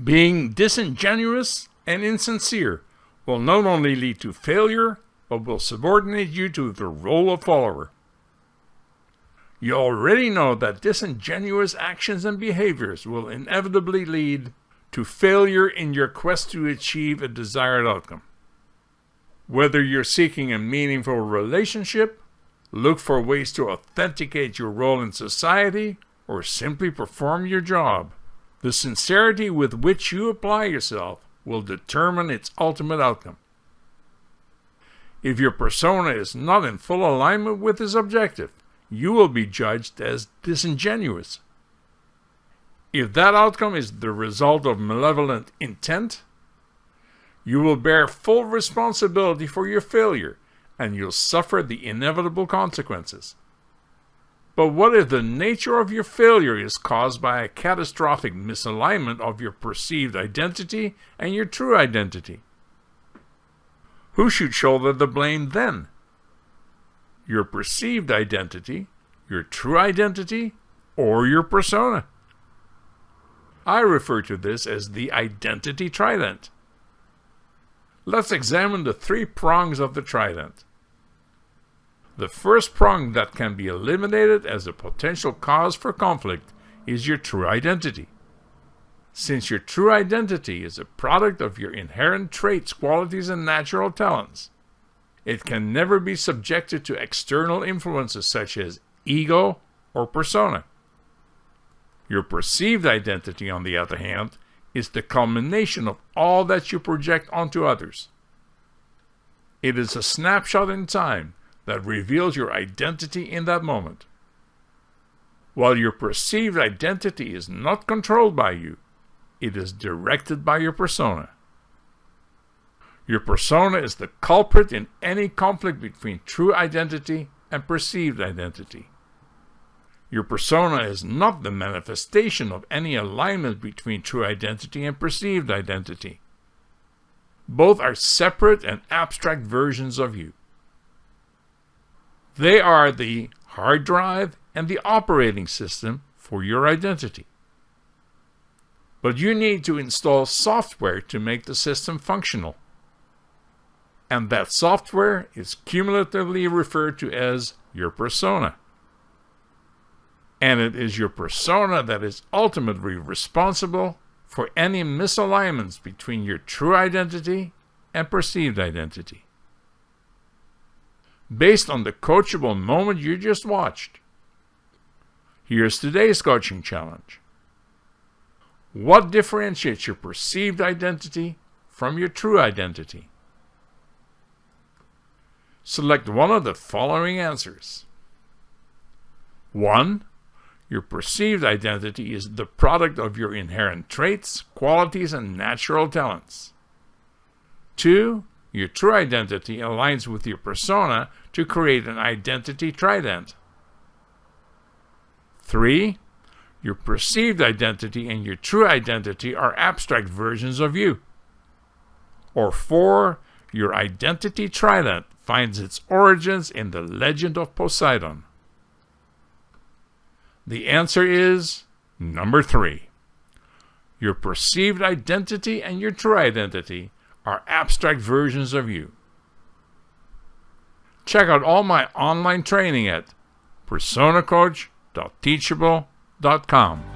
Being disingenuous and insincere will not only lead to failure, but will subordinate you to the role of follower. You already know that disingenuous actions and behaviors will inevitably lead to failure in your quest to achieve a desired outcome. Whether you're seeking a meaningful relationship, look for ways to authenticate your role in society, or simply perform your job, the sincerity with which you apply yourself will determine its ultimate outcome. If your persona is not in full alignment with this objective, you will be judged as disingenuous. If that outcome is the result of malevolent intent, you will bear full responsibility for your failure, and you'll suffer the inevitable consequences. But what if the nature of your failure is caused by a catastrophic misalignment of your perceived identity and your true identity? Who should shoulder the blame then? Your perceived identity, your true identity, or your persona? I refer to this as the identity trident. Let's examine the 3 prongs of the trident. The first prong that can be eliminated as a potential cause for conflict is your true identity. Since your true identity is a product of your inherent traits, qualities, and natural talents, it can never be subjected to external influences such as ego or persona. Your perceived identity, on the other hand, is the culmination of all that you project onto others. It is a snapshot in time that reveals your identity in that moment. While your perceived identity is not controlled by you, it is directed by your persona. Your persona is the culprit in any conflict between true identity and perceived identity. Your persona is not the manifestation of any alignment between true identity and perceived identity. Both are separate and abstract versions of you. They are the hard drive and the operating system for your identity. But you need to install software to make the system functional. And that software is cumulatively referred to as your persona. And it is your persona that is ultimately responsible for any misalignments between your true identity and perceived identity. Based on the coachable moment you just watched, here's today's coaching challenge. What differentiates your perceived identity from your true identity? Select one of the following answers. 1. Your perceived identity is the product of your inherent traits, qualities, and natural talents. 2. Your true identity aligns with your persona to create an identity trident. 3. Your perceived identity and your true identity are abstract versions of you. Or 4. Your identity trident finds its origins in the legend of Poseidon. The answer is number 3. Your perceived identity and your true identity are abstract versions of you. Check out all my online training at personacoach.teachable.com.